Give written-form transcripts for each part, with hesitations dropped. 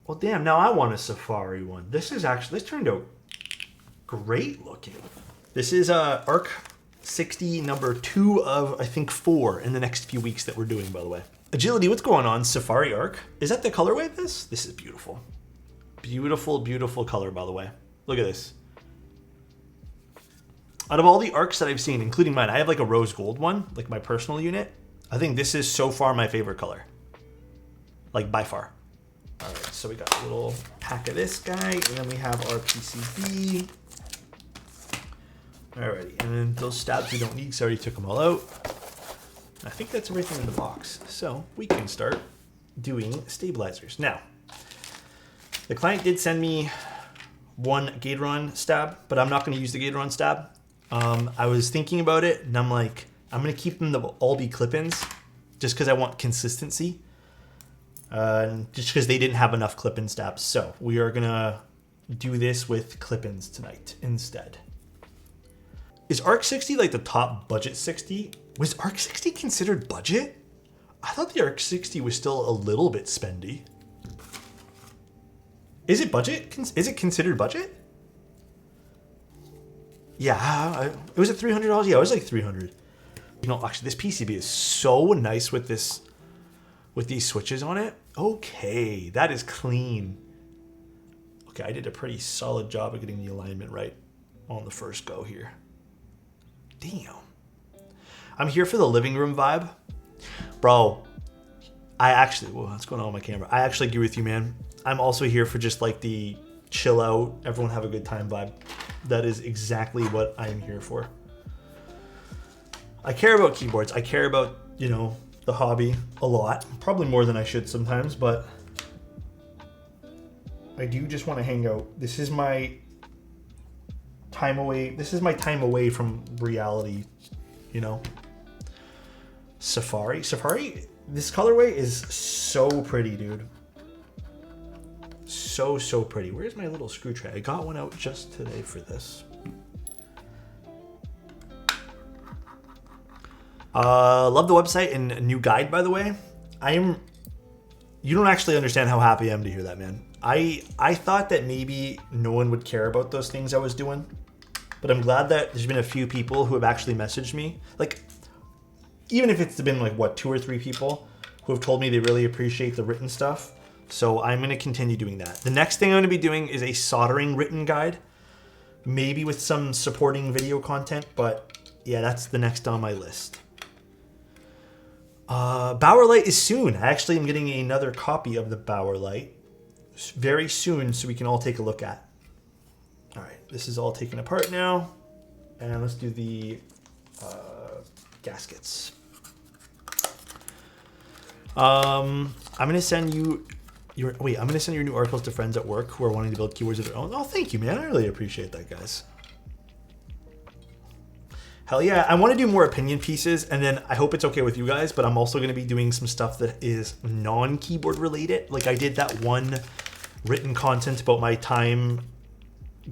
Well, damn, now I want a Safari one. This turned out great looking. This is Arc60 number 2 of, I think, 4 in the next few weeks that we're doing, by the way. Agility, what's going on? Safari Arc. Is that the colorway of this? This is beautiful. Beautiful, beautiful color, by the way. Look at this. Out of all the Arcs that I've seen, including mine, I have like a rose gold one, like my personal unit. I think this is so far my favorite color. Like by far. All right, so we got a little pack of this guy, and then we have our PCB. Alrighty, and then those stabs we don't need because I already took them all out. I think that's everything in the box. So we can start doing stabilizers. Now, the client did send me one Gateron stab, but I'm not going to use the Gateron stab. I was thinking about it, and I'm like, I'm going to keep them to all be clip-ins just because I want consistency. Just because they didn't have enough clip-in stabs. So we are going to do this with clip-ins tonight instead. Is Arc60 like the top budget 60? Was Arc60 considered budget? I thought the Arc60 was still a little bit spendy. Is it budget? Is it considered budget? Yeah, it was at $300. Yeah, it was like $300. You know, actually, this PCB is so nice with this, with these switches on it. Okay, that is clean. Okay, I did a pretty solid job of getting the alignment right on the first go here. Damn. I'm here for the living room vibe. Bro, whoa, what's going on with my camera? I actually agree with you, man. I'm also here for just like the chill out, everyone have a good time vibe. That is exactly what I'm here for. I care about keyboards. I care about, you know, the hobby a lot. Probably more than I should sometimes, but I do just want to hang out. This is my time away. This is my time away from reality, you know. Safari, this colorway is so pretty, dude. So pretty. Where's my little screw tray? I got one out just today for this. Love the website and a new guide, by the way. You don't actually understand how happy I am to hear that, man. I thought that maybe no one would care about those things I was doing, but I'm glad that there's been a few people who have actually messaged me. Like, even if it's been like, what, 2 or 3 people who have told me they really appreciate the written stuff. So I'm going to continue doing that. The next thing I'm going to be doing is a soldering written guide, maybe with some supporting video content, but yeah, that's the next on my list. Bauer Light is soon. I actually am getting another copy of the Bauer Light very soon so we can all take a look at. All right, this is all taken apart now. And let's do the gaskets. I'm going to send you I'm going to send your new articles to friends at work who are wanting to build keyboards of their own. Oh, thank you, man. I really appreciate that, guys. Hell yeah, I want to do more opinion pieces, and then I hope it's okay with you guys, but I'm also going to be doing some stuff that is non-keyboard related. Like I did that one written content about my time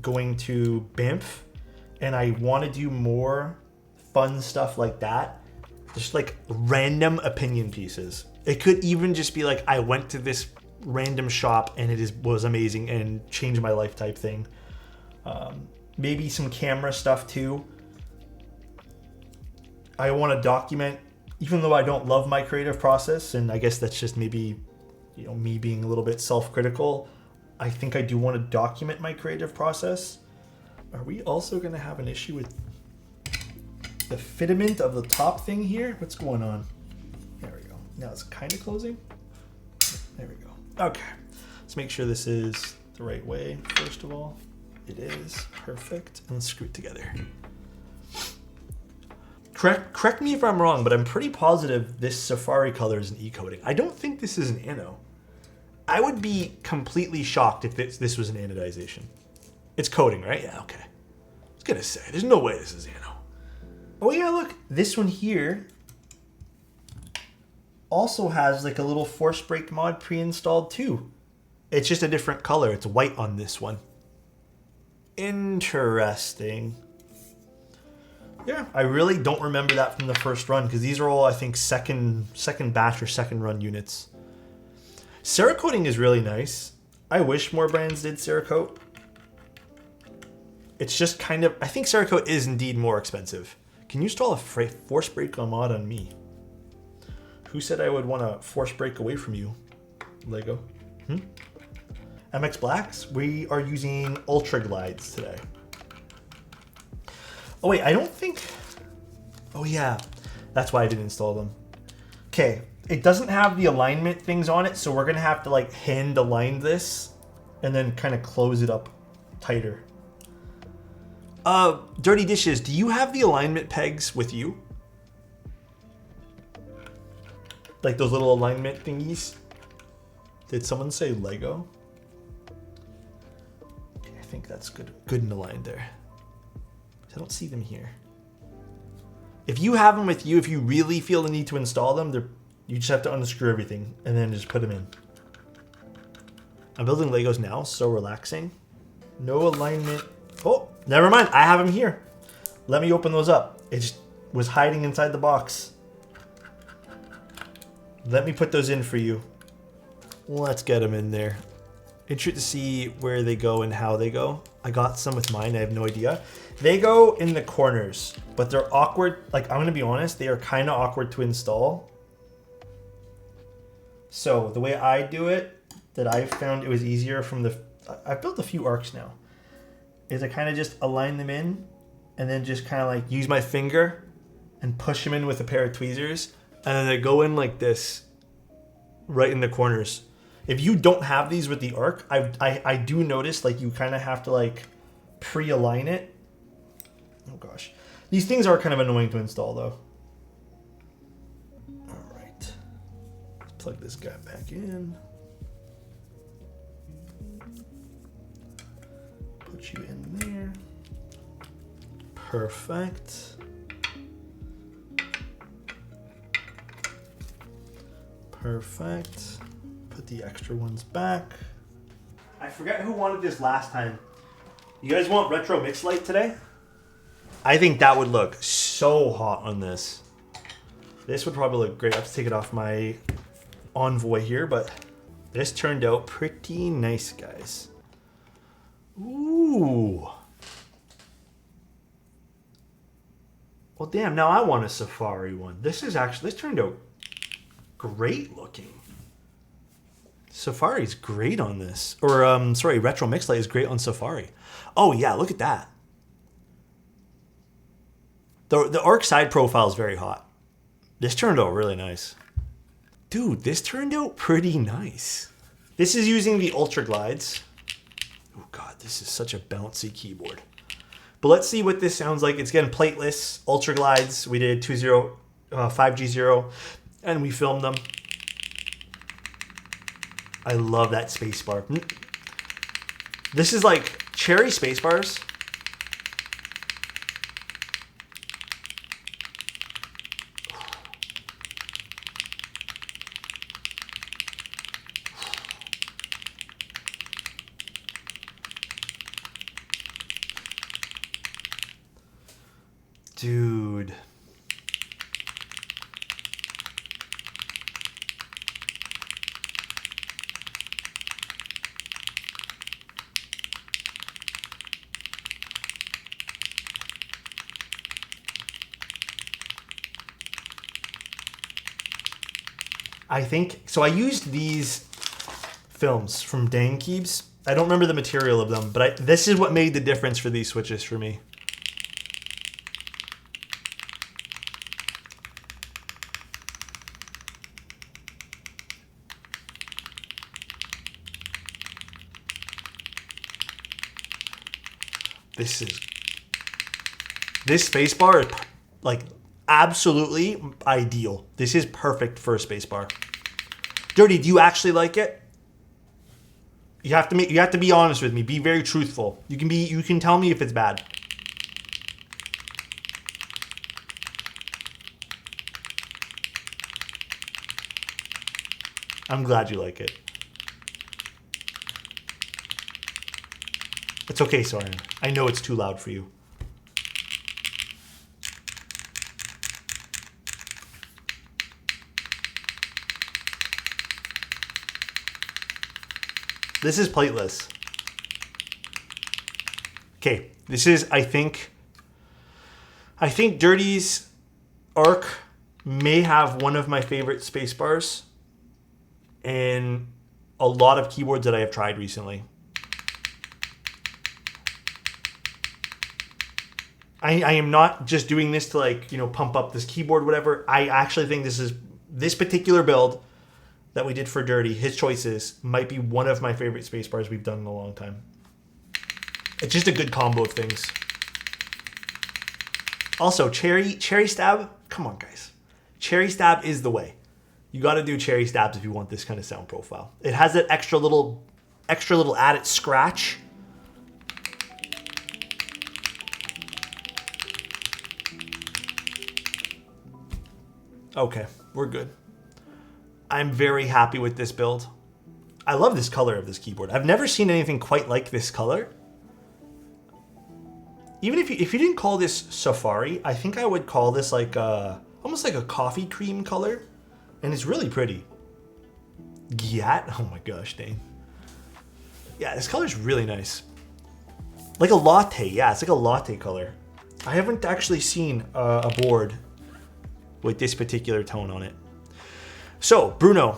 going to Banff, and I want to do more fun stuff like that. Just like random opinion pieces. It could even just be like, I went to this random shop and it was amazing and changed my life type thing. Maybe some camera stuff too. I want to document, even though I don't love my creative process, and I guess that's just maybe, you know, me being a little bit self-critical. I think I do want to document my creative process. Are we also going to have an issue with the fitment of the top thing here? What's going on? There we go. Now it's kind of closing. There we go. Okay. Let's make sure this is the right way, first of all. It is. Perfect. And let's screw it together. Correct me if I'm wrong, but I'm pretty positive this Safari color is an E-coating. I don't think this is an ano. I would be completely shocked if this was an anodization. It's coating, right? Yeah, okay. I was gonna say, there's no way this is ano. Oh yeah, look, this one here also has like a little force brake mod pre-installed too. It's just a different color. It's white on this one. Interesting. Yeah, I really don't remember that from the first run because these are all, I think, second batch or second run units. Cerakoting is really nice. I wish more brands did Cerakote. It's just kind of, I think Cerakote is indeed more expensive. Can you install a force brake mod on me? Who said I would want to force brake away from you, Lego? MX Blacks, we are using Ultraglides today. Oh wait, I don't think, oh yeah, that's why I didn't install them. Okay, it doesn't have the alignment things on it, so we're gonna have to like hand align this and then kind of close it up tighter. Dirty Dishes, do you have the alignment pegs with you? Like those little alignment thingies? Did someone say Lego? Okay, I think that's good and aligned there. I don't see them here. If you have them with you, if you really feel the need to install them, you just have to unscrew everything and then just put them in. I'm building Legos now, so relaxing. No alignment. Oh, never mind. I have them here. Let me open those up. It just was hiding inside the box. Let me put those in for you. Let's get them in there. Interested to see where they go and how they go. I got some with mine. I have no idea. They go in the corners, but they're awkward. Like, I'm going to be honest, they are kind of awkward to install. So the way I do it, that I found it was easier from the... I've built a few arcs now. Is I kind of just align them in and then just kind of like use my finger and push them in with a pair of tweezers. And then they go in like this, right in the corners. If you don't have these with the arc, I do notice like you kind of have to like pre-align it. Oh gosh. These things are kind of annoying to install though. All right. Let's plug this guy back in. Put you in there. Perfect. Perfect. Put the extra ones back. I forget who wanted this last time. You guys want retro mix light today? I think that would look so hot on this. This would probably look great. I have to take it off my Envoy here, but this turned out pretty nice, guys. Ooh. Well, damn, now I want a Safari one. This turned out great looking. Safari's great on this. Or, sorry, Retro Mix Light is great on Safari. Oh, yeah, look at that. The arc side profile is very hot. This turned out really nice. Dude, this turned out pretty nice. This is using the Ultraglides. Oh, God, this is such a bouncy keyboard. But let's see what this sounds like. It's getting Plateless, Ultraglides. We did 5G0, and we filmed them. I love that spacebar. This is like cherry spacebars. Dude. I think, so I used these films from Keycaps. I don't remember the material of them, but this is what made the difference for these switches for me. This spacebar is like absolutely ideal. This is perfect for a spacebar. Dirty, do you actually like it? You have to be honest with me. Be very truthful. You can tell me if it's bad. I'm glad you like it. It's okay, Soren. I know it's too loud for you. This is plateless. Okay, this is, I think Dirty's Arc may have one of my favorite space bars in a lot of keyboards that I have tried recently. I am not just doing this to, like, you know, pump up this keyboard, whatever. I actually think this particular build that we did for Dirty, his choices, might be one of my favorite space bars we've done in a long time. It's just a good combo of things. Also, cherry stab. Come on, guys. Cherry stab is the way. You got to do cherry stabs if you want this kind of sound profile. It has that extra little added scratch. Okay, we're good. I'm very happy with this build. I love this color of this keyboard. I've never seen anything quite like this color. Even if you didn't call this Safari, I think I would call this like almost like a coffee cream color. And it's really pretty. Gyat? Oh my gosh, dang. Yeah, this color is really nice. Like a latte. Yeah, it's like a latte color. I haven't actually seen a board with this particular tone on it. So, Bruno,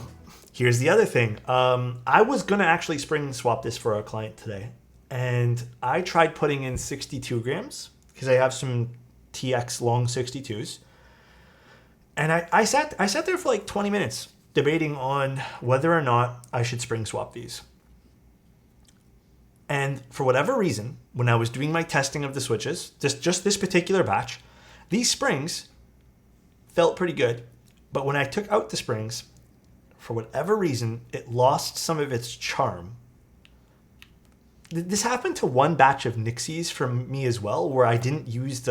here's the other thing. I was going to actually spring swap this for a client today. And I tried putting in 62 grams because I have some TX long 62s. And I sat there for like 20 minutes debating on whether or not I should spring swap these. And for whatever reason, when I was doing my testing of the switches, just this particular batch, these springs felt pretty good. But when I took out the springs, for whatever reason, it lost some of its charm. This happened to one batch of Nixies from me as well, where I didn't use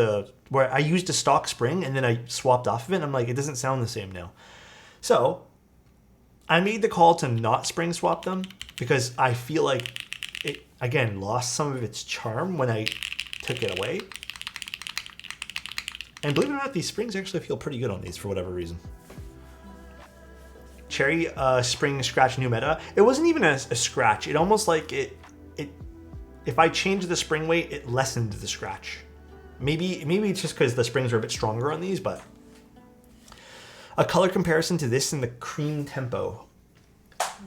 where I used a stock spring and then I swapped off of it. And I'm like, it doesn't sound the same now. So I made the call to not spring swap them because I feel like it, again, lost some of its charm when I took it away. And believe it or not, these springs actually feel pretty good on these for whatever reason. Cherry spring scratch new meta. It wasn't even a scratch. It almost like if I changed the spring weight, it lessened the scratch. Maybe it's just because the springs are a bit stronger on these, but a color comparison to this in the cream tempo.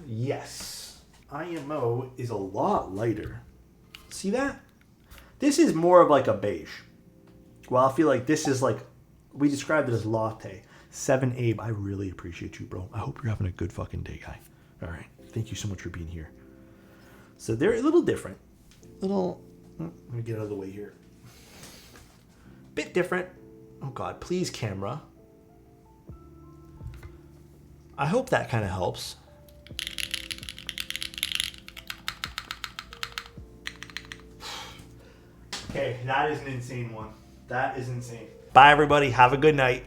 Yes, IMO is a lot lighter. See that? This is more of like a beige. Well, I feel like this is like, we described it as latte. 7 Abe, I really appreciate you, bro. I hope you're having a good fucking day, guy. All right, thank you so much for being here. So they're a little different. Let me get out of the way here. Bit different. Oh God, please camera. I hope that kind of helps. Okay, that is an insane one. That is insane. Bye everybody, have a good night.